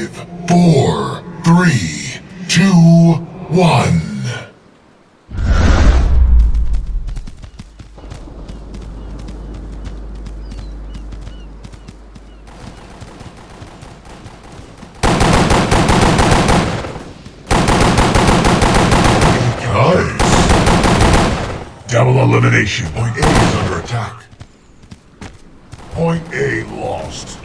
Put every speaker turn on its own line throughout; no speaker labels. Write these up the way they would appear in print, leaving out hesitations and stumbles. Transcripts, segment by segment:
5, 4, 3, 2, 1.
Double elimination.
Point A is under attack.
Point A lost.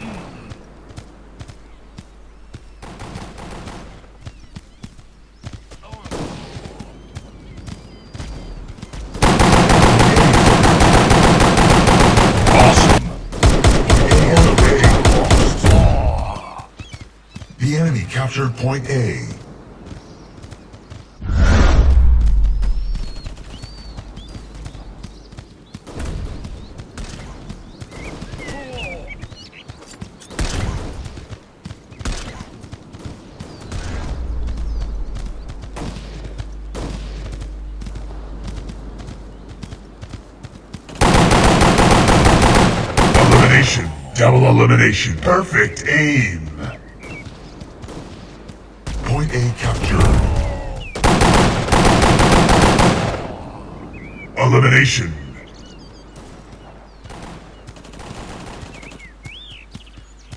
Awesome.
Point A is under attack. The enemy captured Point A.
Double elimination. Perfect aim.
Point A captured.
Elimination.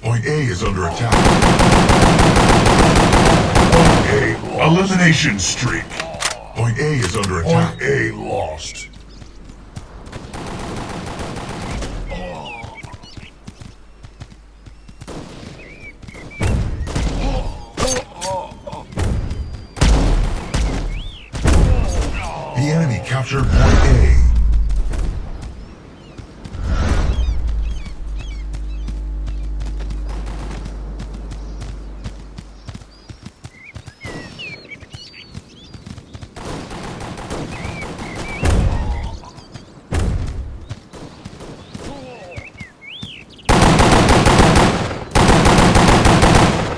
Point A is under attack.
Point A lost. Elimination streak.
Point A is under attack.
Point A lost.
The enemy captured Point A.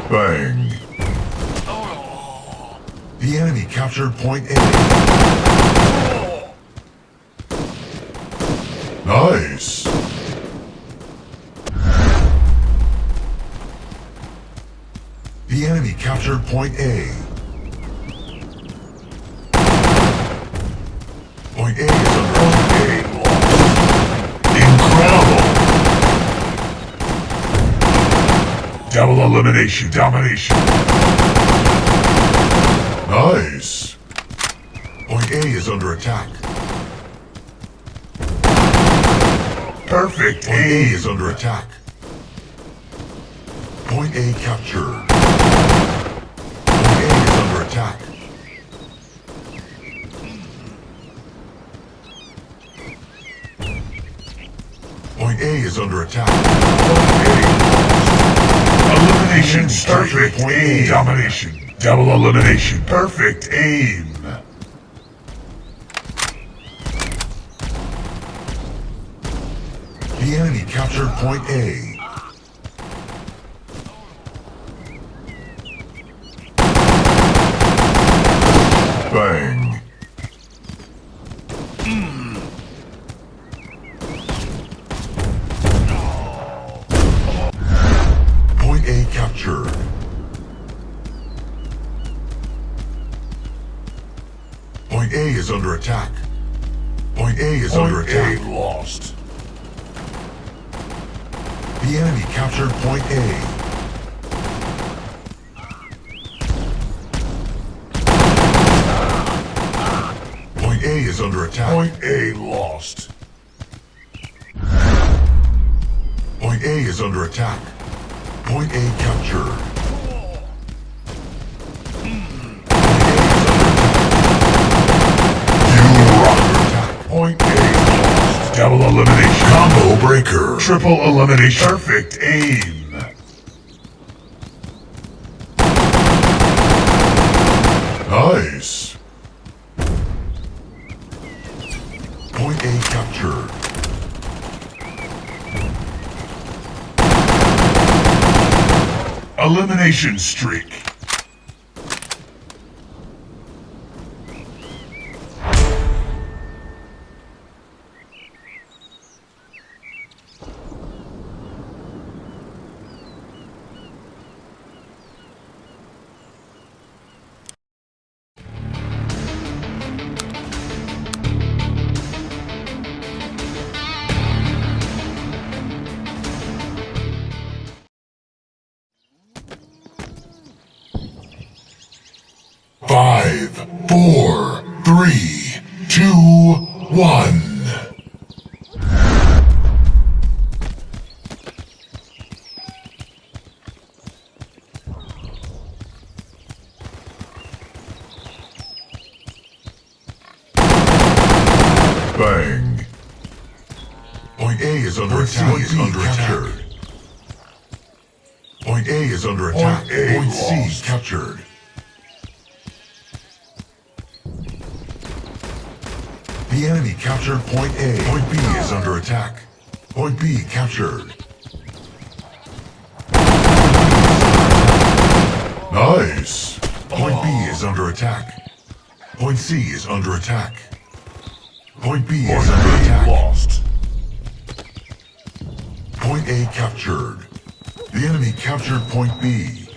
Bang.
The enemy captured Point A.
Nice.
The enemy captured Point A. Point A is under attack.
Incredible. Double elimination. Domination. Nice.
Point A is under attack.
Perfect
Point A
aim.
is under attack. Point A captured. Point A is under attack. Point A is under attack.
Elimination. Perfect
Point
aim.
A.
Domination. Double elimination. Perfect aim.
The enemy captured Point A.
Bang.
Point A captured. Point A is under attack. Point A is under
Point
attack.
A lost.
The enemy captured Point A. Point A is under attack.
Point A lost.
Point A is under attack. Point A captured.
Point A lost. Double elimination.
Combo breaker.
Triple elimination. Perfect aim.
Nice. Point A captured.
Elimination streak.
Point A is under attack. Point B captured. Point A is under attack. Point C captured. The enemy captured Point A. Point B is under attack. Point B captured.
Nice.
Point B is under attack. Point C is under attack. Point B is under attack.
Lost.
Point A captured. The enemy captured Point B.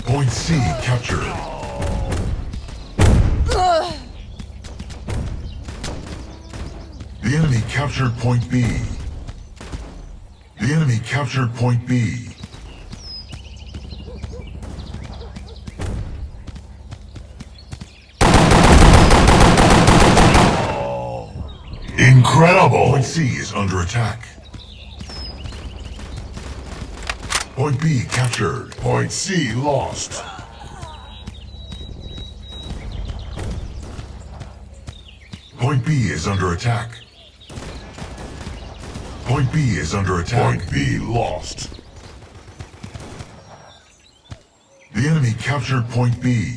Point C captured. The enemy captured Point B. The enemy captured Point B.
Incredible.
Point C is under attack. Point B captured.
Point C lost.
Point B is under attack. Point B is under attack.
Point B lost.
The enemy captured Point B.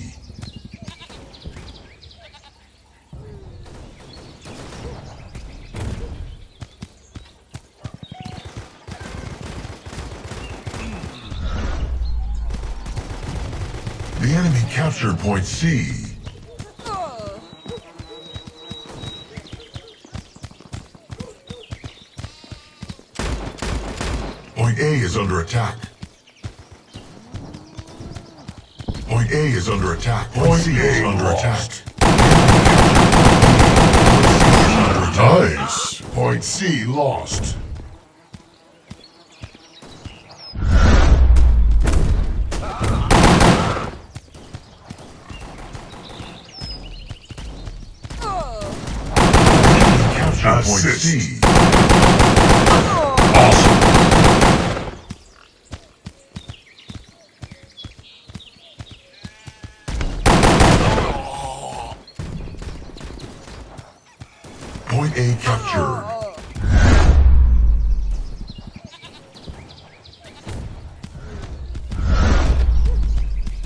The enemy captured Point C. Point A is under attack. Point A is under attack. Point C is under attack.
Nice. Point C lost.
Captured Point C.
Awesome.
Point A captured.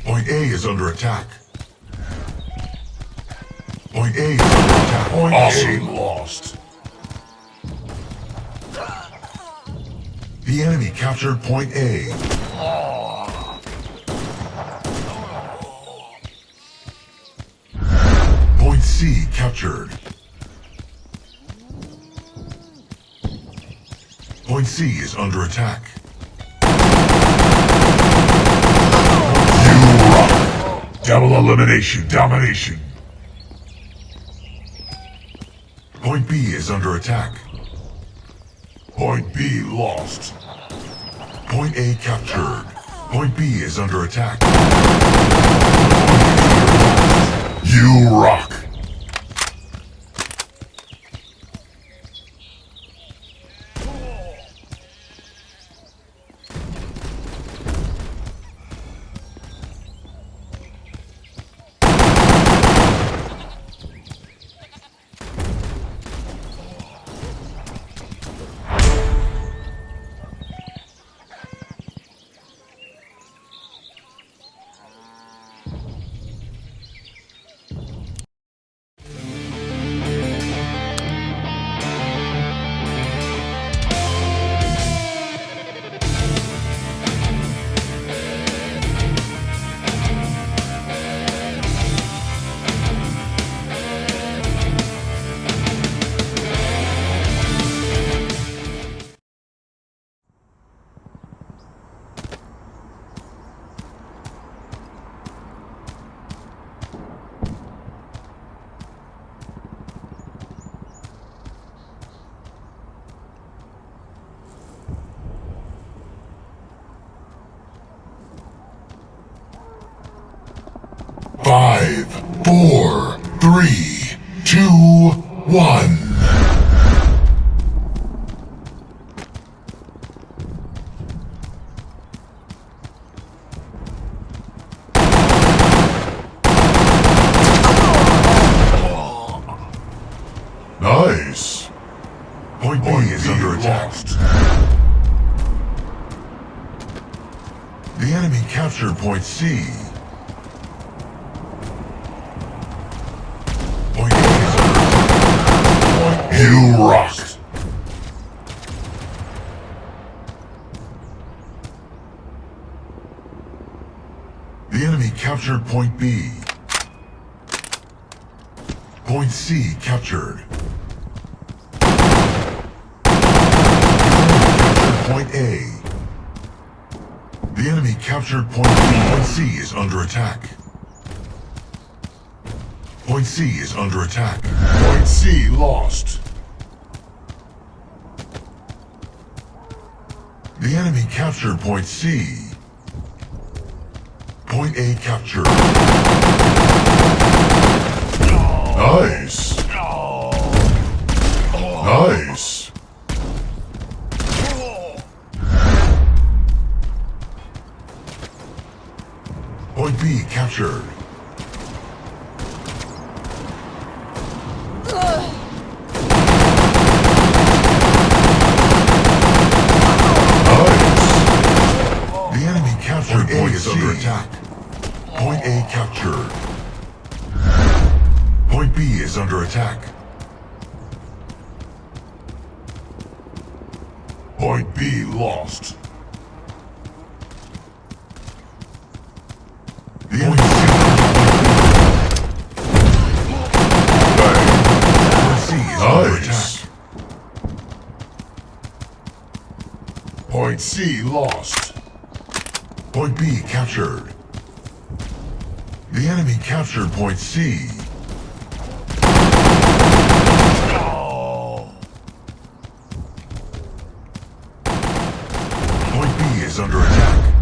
Point A is under attack. Point A is under attack. Point
Awesome.
A lost. The enemy captured Point A. Point C captured. Point C is under attack.
You rock. Double elimination. Domination.
Point B is under attack.
Point B lost.
Point A captured. Point B is under attack.
You rock.
Five, four, three, two, one. Nice. Point B is under attack. The enemy captured Point C. Point A is under attack. Point A
You
lost.
rock.
The enemy captured Point B. Point C captured. Point A. The enemy captured Point B. Point C is under attack. Point C is under attack.
Point C lost.
The enemy captured Point C. Point A captured.
Nice. Nice.
Point B captured. The enemy captured Point A is under attack. Point A captured. Point B is under attack.
Point B lost.
The enemy Point C is under
Nice.
attack.
Point C lost.
Point B captured. The enemy captured Point C. Point B is under attack.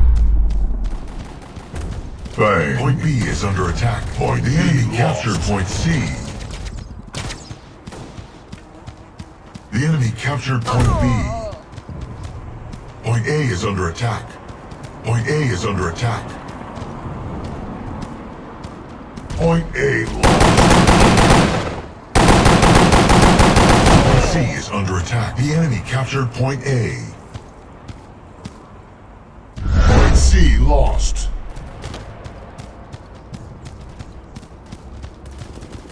Bang.
Point B is under attack.
Point
The
B
enemy
lost.
captured Point C. The enemy captured Point B. Point A is under attack. Point A is under attack.
Point A lost.
Point C is under attack. The enemy captured Point A.
Point C lost.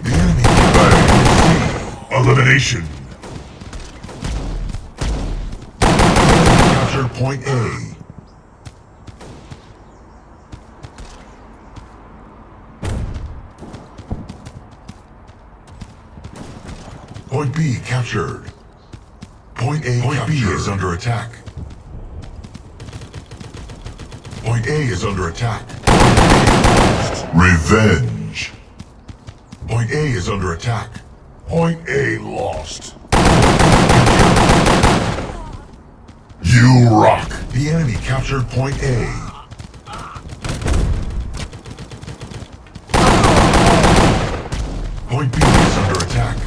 The enemy captured Point C.
Elimination.
Captured Point A. Point B captured. Point A Point B is under attack. Point A is under attack.
Revenge.
Point A is under attack.
Point A lost. You rock.
The enemy captured Point A. Point B is under attack.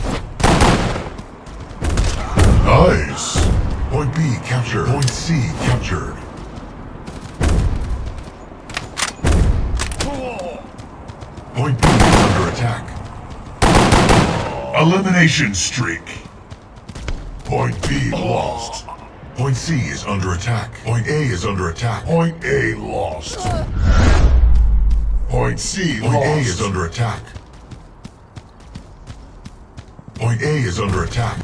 Nice.
Point B captured. Point C captured. Point B is under attack.
Elimination streak. Point B lost.
Point C is under attack. Point A is under attack.
Point A lost. Point C
Point A is
lost.
under attack. Point A is under attack.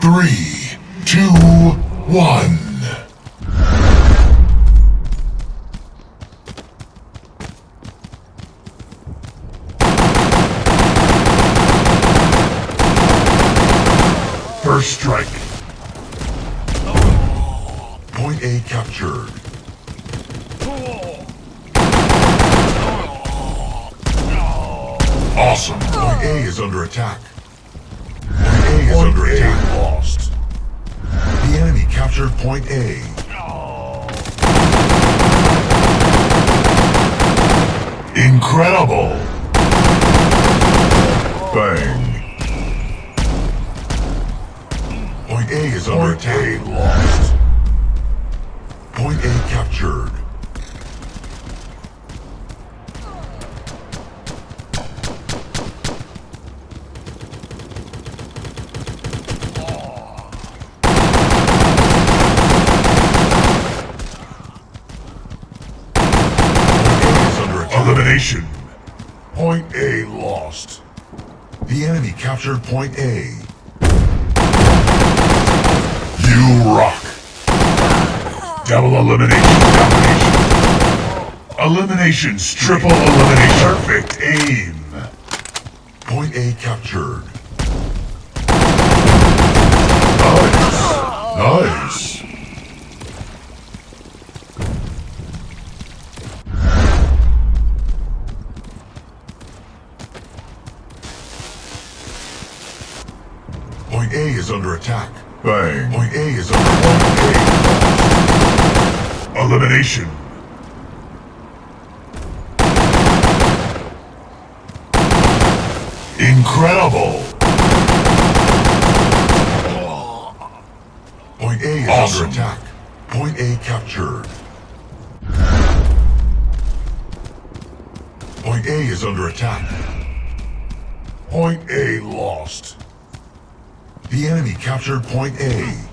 3, 2, 1.
First strike.
Point A captured.
Awesome.
Point A is under attack. Point A is under attack.
Lost.
The enemy captured Point A.
Incredible. Bang.
Point A is under
Point A
attack.
lost.
Point A captured.
Elimination. Point A lost.
The enemy captured Point A.
You rock. Double elimination. Domination. Eliminations. Triple elimination. Perfect aim.
Point A captured.
Nice. Nice.
Point A is under attack.
Bang.
Point A is under attack.
Elimination. Incredible.
Point A is
Awesome.
under attack. Point A captured. Point A is under attack.
Point A lost.
The enemy captured Point A.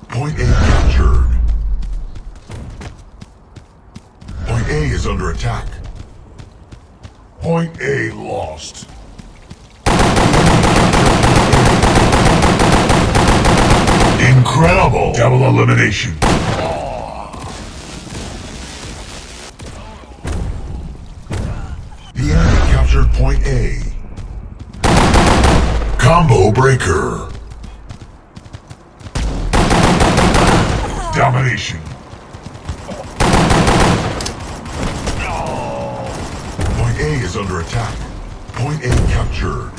Point A captured. Point A is under attack.
Point A lost. Incredible. Double elimination.
The enemy captured Point A.
Combo breaker. Domination.
Point A is under attack. Point A captured.